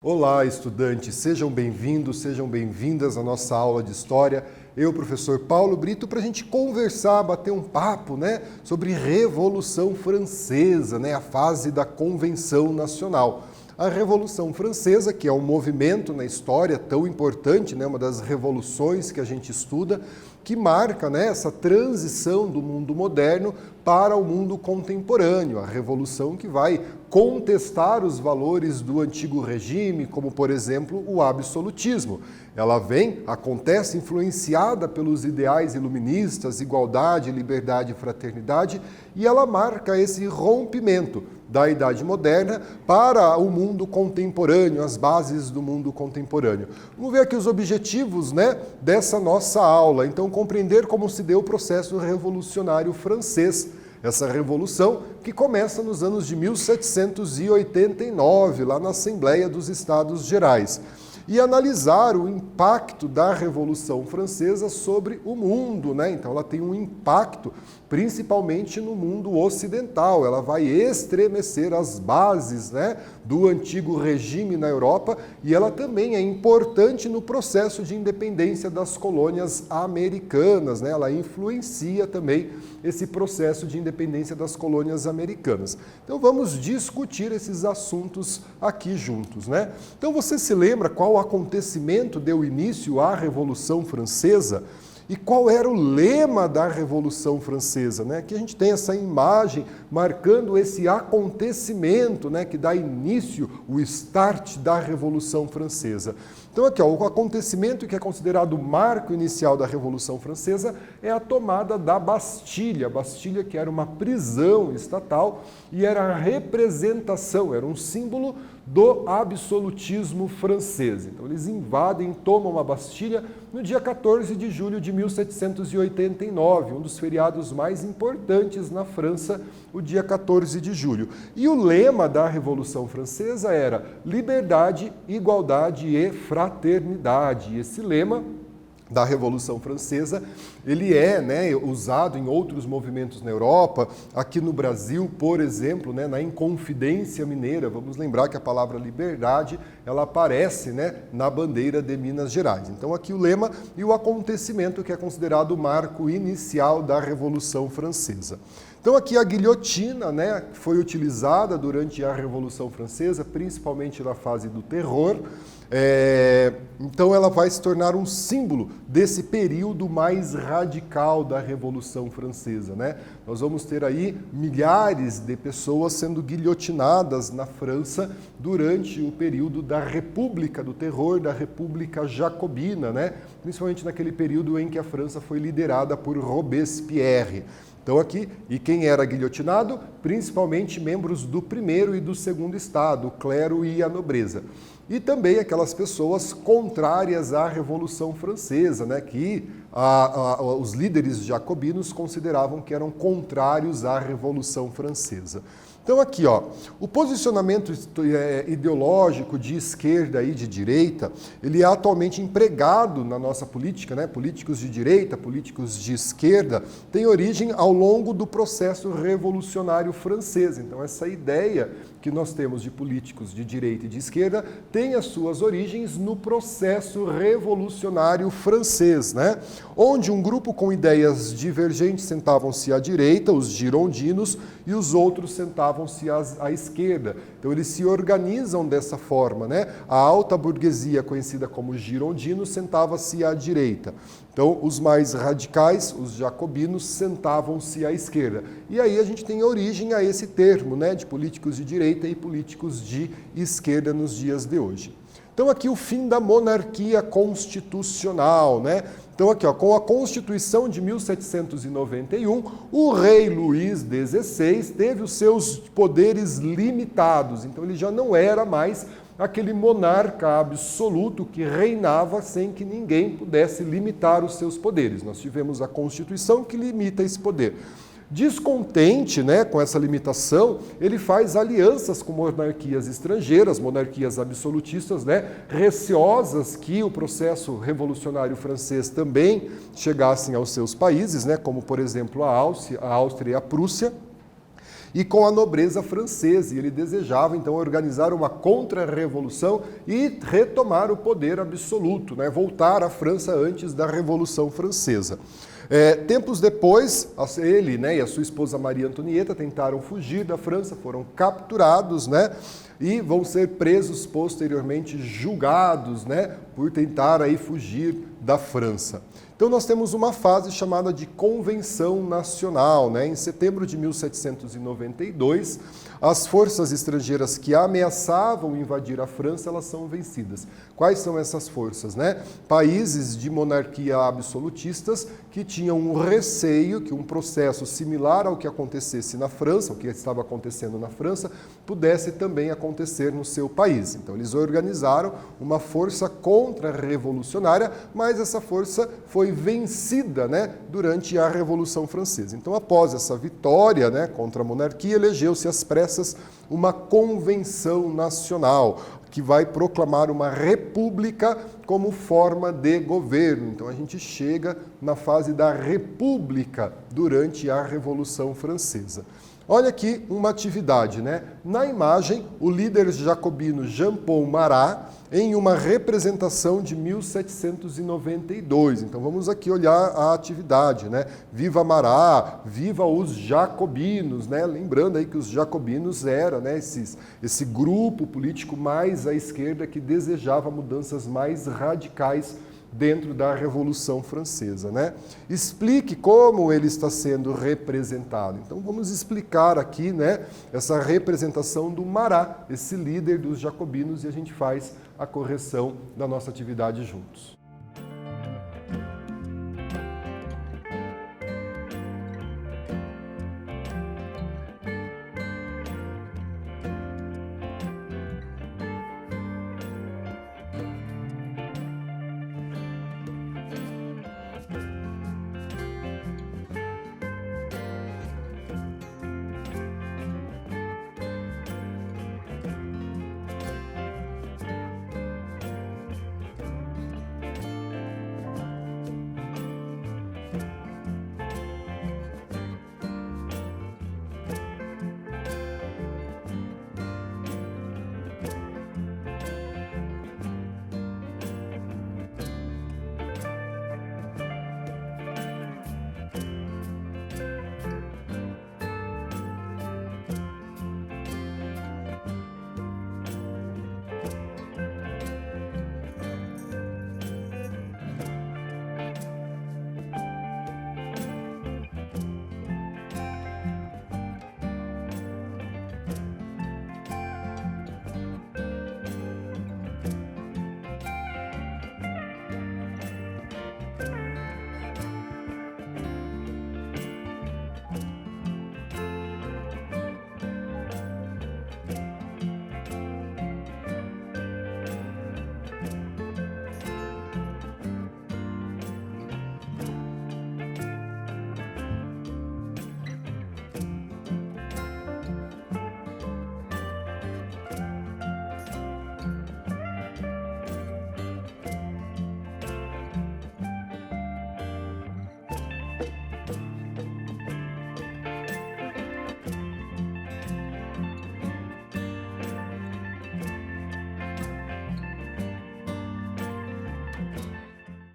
Olá, estudantes! Sejam bem-vindos, sejam bem-vindas à nossa aula de História. Eu, professor Paulo Brito, para a gente conversar, bater um papo, sobre Revolução Francesa, a fase da Convenção Nacional. A Revolução Francesa, que é um movimento na história tão importante, uma das revoluções que a gente estuda, que marca essa transição do mundo moderno para o mundo contemporâneo, a revolução que vai contestar os valores do antigo regime, como, por exemplo, o absolutismo. Ela acontece influenciada pelos ideais iluministas, igualdade, liberdade e fraternidade, e ela marca esse rompimento da Idade Moderna para o mundo contemporâneo, as bases do mundo contemporâneo. Vamos ver aqui os objetivos dessa nossa aula. Então, compreender como se deu o processo revolucionário francês. Essa revolução que começa nos anos de 1789, lá na Assembleia dos Estados Gerais. E analisar o impacto da Revolução Francesa sobre o mundo, Então ela tem um impacto principalmente no mundo ocidental, ela vai estremecer as bases do antigo regime na Europa e ela também é importante no processo de independência das colônias americanas, Ela influencia também esse processo de independência das colônias americanas. Então vamos discutir esses assuntos aqui juntos, Então você se lembra qual acontecimento deu início à Revolução Francesa? E qual era o lema da Revolução Francesa? Aqui a gente tem essa imagem marcando esse acontecimento que dá início, o start da Revolução Francesa. Então aqui, o acontecimento que é considerado o marco inicial da Revolução Francesa é a tomada da Bastilha. A Bastilha, que era uma prisão estatal e era a representação, era um símbolo do absolutismo francês. Então eles invadem, tomam a Bastilha no dia 14 de julho de 1789, um dos feriados mais importantes na França, o dia 14 de julho. E o lema da Revolução Francesa era liberdade, igualdade e fraternidade. E esse lema da Revolução Francesa, ele é usado em outros movimentos na Europa, aqui no Brasil, por exemplo, na Inconfidência Mineira. Vamos lembrar que a palavra liberdade, ela aparece na bandeira de Minas Gerais. Então aqui o lema e o acontecimento que é considerado o marco inicial da Revolução Francesa. Então aqui a guilhotina, foi utilizada durante a Revolução Francesa, principalmente na fase do terror. Então ela vai se tornar um símbolo desse período mais radical da Revolução Francesa, Nós vamos ter aí milhares de pessoas sendo guilhotinadas na França durante o período da República do Terror, da República Jacobina, Principalmente naquele período em que a França foi liderada por Robespierre. Então aqui, e quem era guilhotinado? Principalmente membros do primeiro e do segundo estado, o clero e a nobreza. E também aquelas pessoas contrárias à Revolução Francesa, que os líderes jacobinos consideravam que eram contrários à Revolução Francesa. Então aqui, o posicionamento ideológico de esquerda e de direita, ele é atualmente empregado na nossa política, Políticos de direita, políticos de esquerda, tem origem ao longo do processo revolucionário francês. Então essa ideia que nós temos de políticos de direita e de esquerda tem as suas origens no processo revolucionário francês, Onde um grupo com ideias divergentes sentavam-se à direita, os girondinos, e os outros sentavam-se à esquerda. Então eles se organizam dessa forma, A alta burguesia, conhecida como girondinos, sentava-se à direita. Então os mais radicais, os jacobinos, sentavam-se à esquerda. E aí a gente tem origem a esse termo, de políticos de direita e políticos de esquerda nos dias de hoje. Então aqui o fim da monarquia constitucional, Então aqui, com a Constituição de 1791, o rei Luís XVI teve os seus poderes limitados. Então ele já não era mais aquele monarca absoluto que reinava sem que ninguém pudesse limitar os seus poderes. Nós tivemos a Constituição que limita esse poder. Descontente com essa limitação, ele faz alianças com monarquias estrangeiras, monarquias absolutistas, receosas que o processo revolucionário francês também chegassem aos seus países, como por exemplo a Áustria e a Prússia. e com a nobreza francesa. E ele desejava, então, organizar uma contra-revolução e retomar o poder absoluto, né? Voltar à França antes da Revolução Francesa. Tempos depois, ele, né, e a sua esposa Maria Antonieta tentaram fugir da França, foram capturados, né, e vão ser presos posteriormente, julgados, né, por tentar aí fugir da França. Então nós temos uma fase chamada de Convenção Nacional, né? Em setembro de 1792, as forças estrangeiras que ameaçavam invadir a França, elas são vencidas. Quais são essas forças, né? Países de monarquia absolutistas que tinham um receio que um processo similar ao que acontecesse na França, o que estava acontecendo na França, pudesse também acontecer no seu país. Então eles organizaram uma força contra-revolucionária, mas essa força foi vencida, né, durante a Revolução Francesa. Então, após essa vitória, né, contra a monarquia, elegeu-se às pressas uma convenção nacional que vai proclamar uma república como forma de governo. Então, a gente chega na fase da república durante a Revolução Francesa. Olha aqui uma atividade, né? Na imagem, o líder jacobino Jean-Paul Marat, em uma representação de 1792. Então vamos aqui olhar a atividade, né? Viva Marat, viva os jacobinos, né? Lembrando aí que os jacobinos era, né, esse grupo político mais à esquerda que desejava mudanças mais radicais dentro da Revolução Francesa, né? Explique como ele está sendo representado. Então vamos explicar aqui, né, essa representação do Marat, esse líder dos jacobinos, e a gente faz a correção da nossa atividade juntos.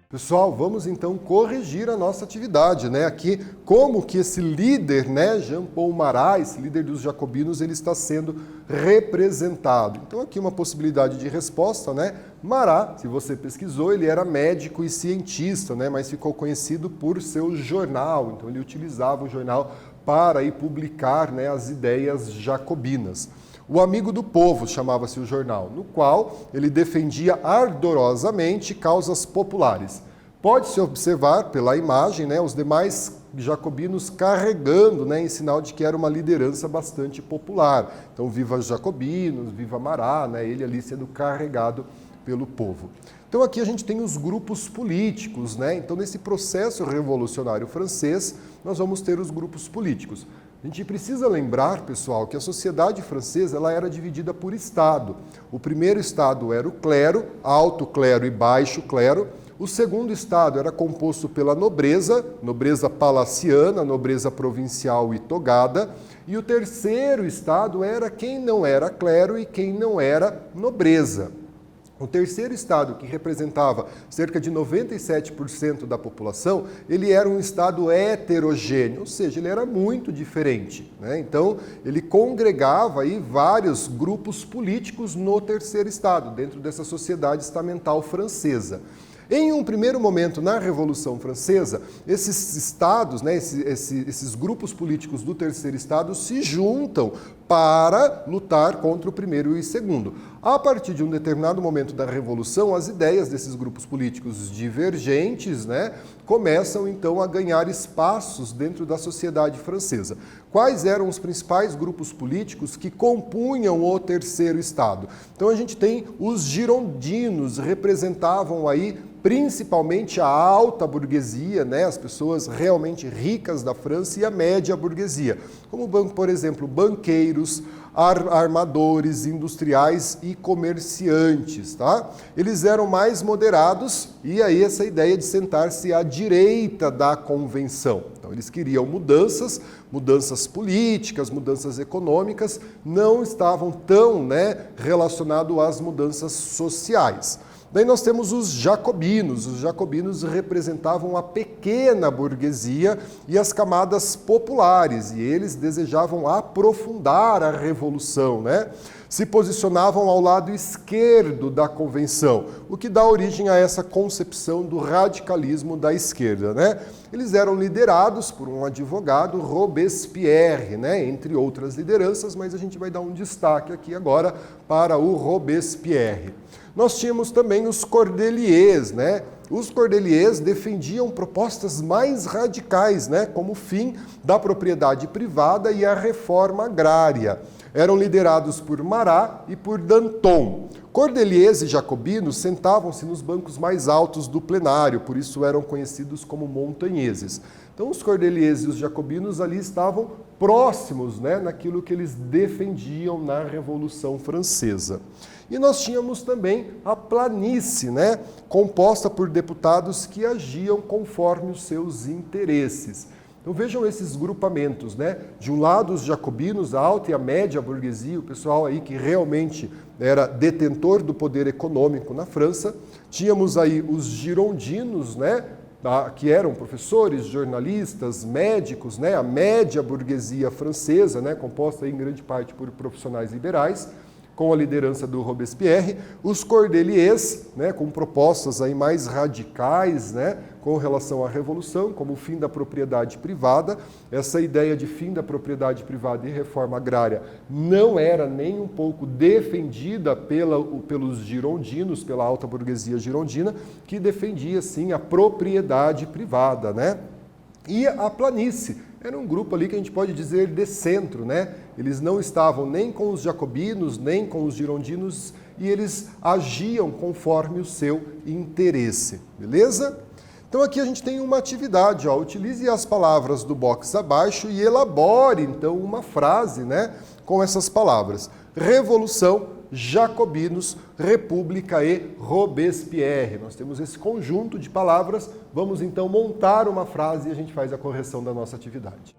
Pessoal, vamos então corrigir a nossa atividade, né? Aqui, como que esse líder, né, Jean-Paul Marat, esse líder dos jacobinos, ele está sendo representado. Então aqui uma possibilidade de resposta, né? Marat, se você pesquisou, ele era médico e cientista, né, mas ficou conhecido por seu jornal. Então ele utilizava o jornal para aí publicar, né, as ideias jacobinas. O Amigo do Povo chamava-se o jornal, no qual ele defendia ardorosamente causas populares. Pode-se observar pela imagem, né, os demais jacobinos carregando, né, em sinal de que era uma liderança bastante popular. Então, viva os jacobinos, viva Marat, né, ele ali sendo carregado pelo povo. Então aqui a gente tem os grupos políticos, né? Então nesse processo revolucionário francês, nós vamos ter os grupos políticos. A gente precisa lembrar, pessoal, que a sociedade francesa ela era dividida por estado. O primeiro estado era o clero, alto clero e baixo clero. O segundo estado era composto pela nobreza palaciana, nobreza provincial e togada, e o terceiro estado era quem não era clero e quem não era nobreza. O terceiro estado, que representava cerca de 97% da população, ele era um estado heterogêneo, ou seja, ele era muito diferente, né? Então, ele congregava aí vários grupos políticos no terceiro estado, dentro dessa sociedade estamental francesa. Em um primeiro momento, na Revolução Francesa, esses estados, né, esses grupos políticos do terceiro estado se juntam para lutar contra o primeiro e o segundo. A partir de um determinado momento da Revolução, as ideias desses grupos políticos divergentes, né, começam então a ganhar espaços dentro da sociedade francesa. Quais eram os principais grupos políticos que compunham o terceiro estado? Então a gente tem os girondinos, representavam aí principalmente a alta burguesia, né, as pessoas realmente ricas da França, e a média burguesia, como, por exemplo, banqueiros, armadores, industriais e comerciantes, tá? Eles eram mais moderados, e aí essa ideia de sentar-se à direita da convenção. Então eles queriam mudanças políticas, mudanças econômicas, não estavam tão, né, relacionados às mudanças sociais. Daí nós temos os jacobinos. Os jacobinos representavam a pequena burguesia e as camadas populares, e eles desejavam aprofundar a revolução, né? Se posicionavam ao lado esquerdo da convenção, o que dá origem a essa concepção do radicalismo da esquerda, né? Eles eram liderados por um advogado, Robespierre, né? Entre outras lideranças, mas a gente vai dar um destaque aqui agora para o Robespierre. Nós tínhamos também os cordeliers, né? Os cordeliers defendiam propostas mais radicais, né? Como o fim da propriedade privada e a reforma agrária. Eram liderados por Marat e por Danton. Cordeliers e jacobinos sentavam-se nos bancos mais altos do plenário, por isso eram conhecidos como montanheses. Então os cordeliers e os jacobinos ali estavam próximos, né, naquilo que eles defendiam na Revolução Francesa. E nós tínhamos também a planície, né, composta por deputados que agiam conforme os seus interesses. Então vejam esses grupamentos, né? De um lado os jacobinos, a alta e a média burguesia, o pessoal aí que realmente era detentor do poder econômico na França. Tínhamos aí os girondinos, né? Que eram professores, jornalistas, médicos, né? A média burguesia francesa, né? Composta em grande parte por profissionais liberais, com a liderança do Robespierre, os cordeliers, né, com propostas aí mais radicais, né, com relação à Revolução, como o fim da propriedade privada. Essa ideia de fim da propriedade privada e reforma agrária não era nem um pouco defendida pelos girondinos, pela alta burguesia girondina, que defendia, sim, a propriedade privada, né? E a planície era um grupo ali que a gente pode dizer de centro, né? Eles não estavam nem com os jacobinos, nem com os girondinos, e eles agiam conforme o seu interesse, beleza? Então aqui a gente tem uma atividade, ó, utilize as palavras do box abaixo e elabore então uma frase, né, com essas palavras: revolução, jacobinos, república e Robespierre. Nós temos esse conjunto de palavras, vamos então montar uma frase e a gente faz a correção da nossa atividade.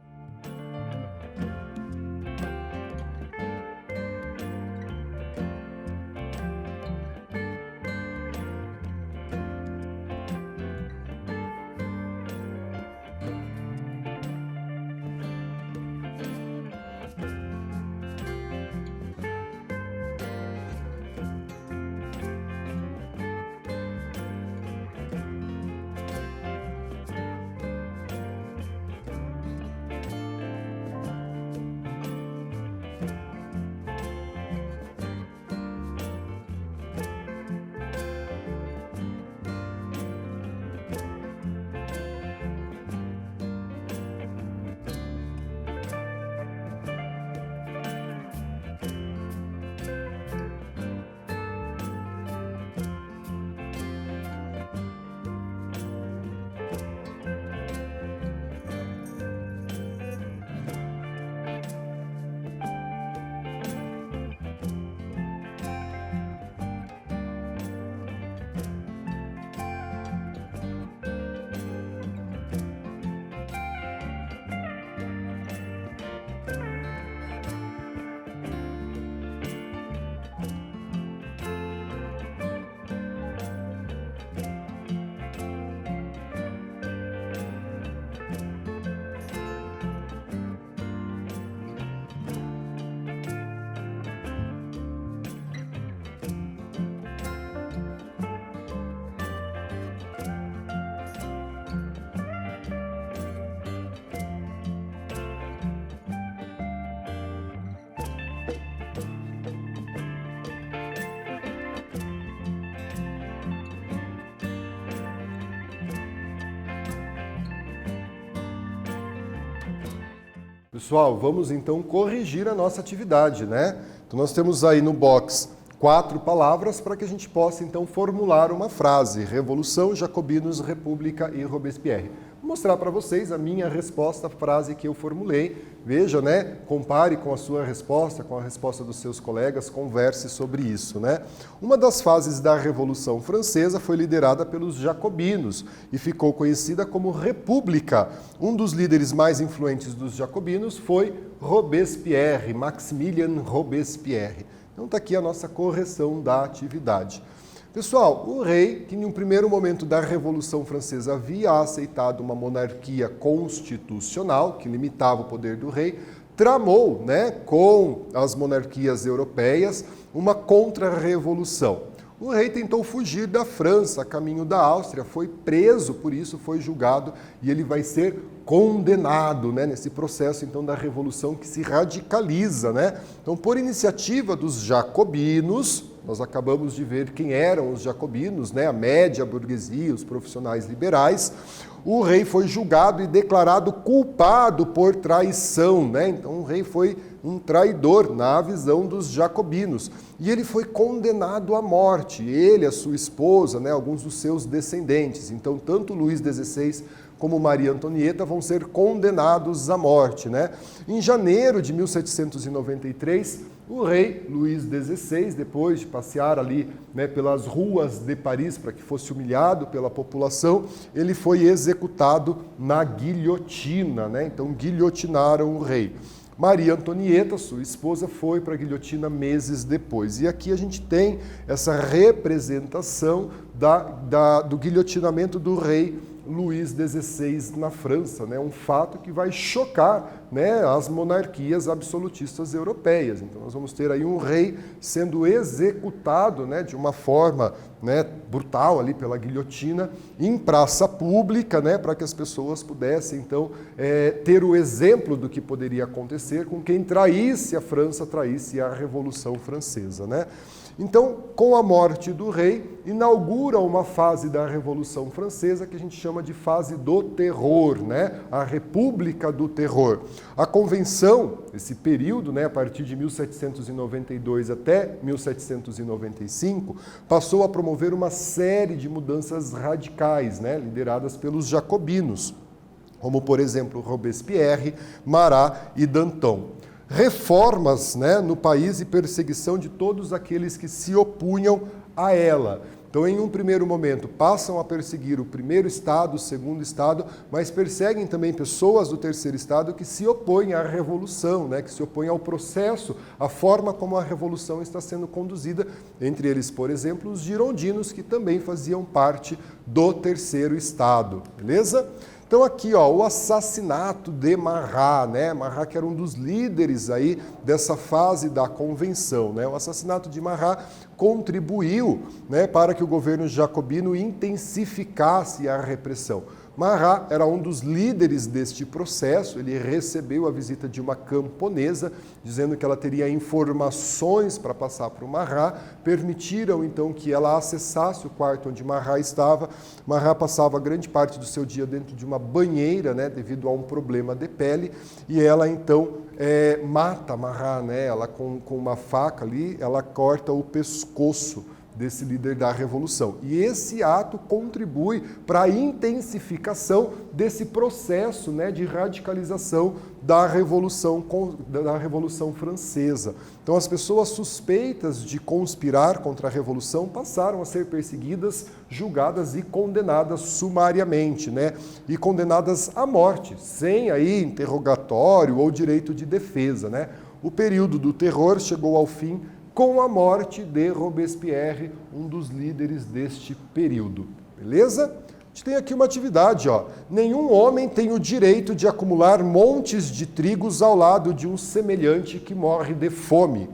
Pessoal, vamos então corrigir a nossa atividade, né? Então nós temos aí no box 4 palavras para que a gente possa então formular uma frase: Revolução, Jacobinos, República e Robespierre. Vou mostrar para vocês a minha resposta à frase que eu formulei. Veja, né? Compare com a sua resposta, com a resposta dos seus colegas, converse sobre isso, né? Uma das fases da Revolução Francesa foi liderada pelos jacobinos e ficou conhecida como República. Um dos líderes mais influentes dos jacobinos foi Robespierre, Maximilien Robespierre. Então está aqui a nossa correção da atividade. Pessoal, o rei, que em um primeiro momento da Revolução Francesa havia aceitado uma monarquia constitucional, que limitava o poder do rei, tramou, né, com as monarquias europeias uma contra-revolução. O rei tentou fugir da França, a caminho da Áustria, foi preso, por isso foi julgado e ele vai ser condenado, né, nesse processo então da Revolução que se radicaliza, né? Então, por iniciativa dos jacobinos, nós acabamos de ver quem eram os jacobinos, né, a média burguesia, os profissionais liberais, o rei foi julgado e declarado culpado por traição, né? Então o rei foi um traidor na visão dos jacobinos. E ele foi condenado à morte, ele, a sua esposa, né, alguns dos seus descendentes. Então tanto Luís XVI como Maria Antonieta vão ser condenados à morte, né? Em janeiro de 1793, o rei Luís XVI, depois de passear ali, né, pelas ruas de Paris para que fosse humilhado pela população, ele foi executado na guilhotina, né? Então guilhotinaram o rei. Maria Antonieta, sua esposa, foi para a guilhotina meses depois. E aqui a gente tem essa representação do guilhotinamento do rei Luís XVI na França, né? Um fato que vai chocar, né, as monarquias absolutistas europeias. Então nós vamos ter aí um rei sendo executado, né, de uma forma, né, brutal ali pela guilhotina em praça pública, né, para que as pessoas pudessem então ter o exemplo do que poderia acontecer com quem traísse a França, traísse a Revolução Francesa, né? Então, com a morte do rei, inaugura uma fase da Revolução Francesa que a gente chama de fase do terror, né? A República do Terror. A Convenção, esse período, né, a partir de 1792 até 1795, passou a promover uma série de mudanças radicais, né, lideradas pelos jacobinos, como, por exemplo, Robespierre, Marat e Danton. Reformas, né, no país e perseguição de todos aqueles que se opunham a ela. Então, em um primeiro momento, passam a perseguir o primeiro estado, o segundo estado, mas perseguem também pessoas do terceiro estado que se opõem à revolução, né, que se opõem ao processo, à forma como a revolução está sendo conduzida. Entre eles, por exemplo, os girondinos, que também faziam parte do terceiro estado. Beleza? Então aqui, ó, o assassinato de Marat, né? Marat, que era um dos líderes aí dessa fase da convenção, né? O assassinato de Marat contribuiu, né, para que o governo jacobino intensificasse a repressão. Marat era um dos líderes deste processo, ele recebeu a visita de uma camponesa, dizendo que ela teria informações para passar para o Marat, permitiram então que ela acessasse o quarto onde Marat estava. Marat passava grande parte do seu dia dentro de uma banheira, né, devido a um problema de pele, e ela então mata Marat, né, ela com uma faca ali, ela corta o pescoço desse líder da Revolução. E esse ato contribui para a intensificação desse processo, né, de radicalização da Revolução Francesa. Então, as pessoas suspeitas de conspirar contra a Revolução passaram a ser perseguidas, julgadas e condenadas sumariamente, né, e condenadas à morte, sem aí interrogatório ou direito de defesa, né. O período do terror chegou ao fim com a morte de Robespierre, um dos líderes deste período. Beleza? A gente tem aqui uma atividade, ó. Nenhum homem tem o direito de acumular montes de trigos ao lado de um semelhante que morre de fome.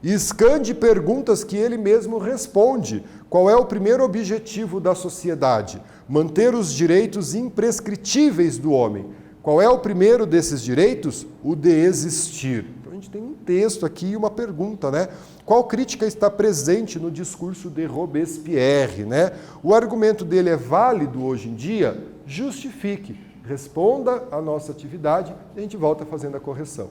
E escande perguntas que ele mesmo responde. Qual é o primeiro objetivo da sociedade? Manter os direitos imprescritíveis do homem. Qual é o primeiro desses direitos? O de existir. Então a gente tem um texto aqui e uma pergunta, né? Qual crítica está presente no discurso de Robespierre, né? O argumento dele é válido hoje em dia? Justifique. responda à nossa atividade e a gente volta fazendo a correção.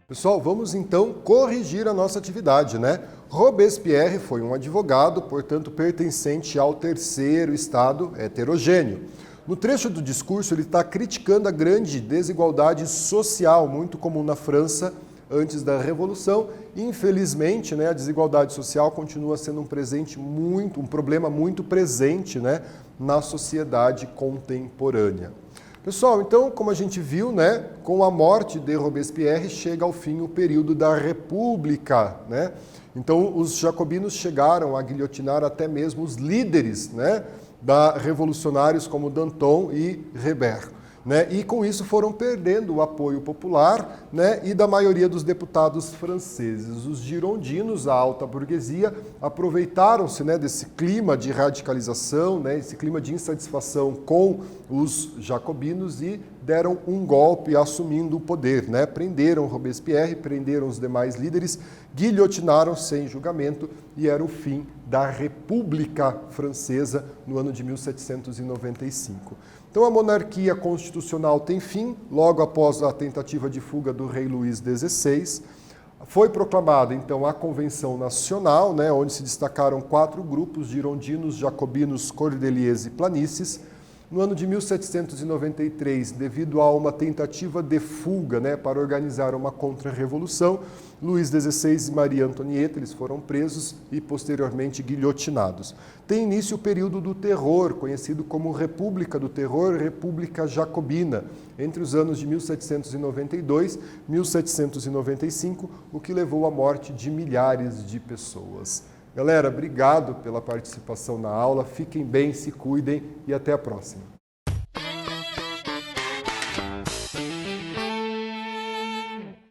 Pessoal, vamos então corrigir a nossa atividade, né? Robespierre foi um advogado, portanto pertencente ao terceiro estado heterogêneo. No trecho do discurso, ele está criticando a grande desigualdade social, muito comum na França antes da Revolução. Infelizmente, né, a desigualdade social continua sendo um problema muito presente, né, na sociedade contemporânea. Pessoal, então, como a gente viu, né, com a morte de Robespierre chega ao fim o período da República, né? Então, os jacobinos chegaram a guilhotinar até mesmo os líderes, né, revolucionários como Danton e Hébert, né? E com isso foram perdendo o apoio popular, né, e da maioria dos deputados franceses. Os girondinos, a alta burguesia, aproveitaram-se, né, desse clima de radicalização, né, esse clima de insatisfação com os jacobinos e deram um golpe assumindo o poder, né? Prenderam Robespierre, prenderam os demais líderes, guilhotinaram sem julgamento e era o fim da República Francesa no ano de 1795. Então a monarquia constitucional tem fim, logo após a tentativa de fuga do rei Luís XVI. Foi proclamada, então, a Convenção Nacional, né, onde se destacaram 4 grupos, girondinos, jacobinos, cordeliers e planícies. No ano de 1793, devido a uma tentativa de fuga, né, para organizar uma contra-revolução, Luís XVI e Maria Antonieta, eles foram presos e posteriormente guilhotinados. Tem início o período do terror, conhecido como República do Terror, República Jacobina, entre os anos de 1792 e 1795, o que levou à morte de milhares de pessoas. Galera, obrigado pela participação na aula, fiquem bem, se cuidem e até a próxima.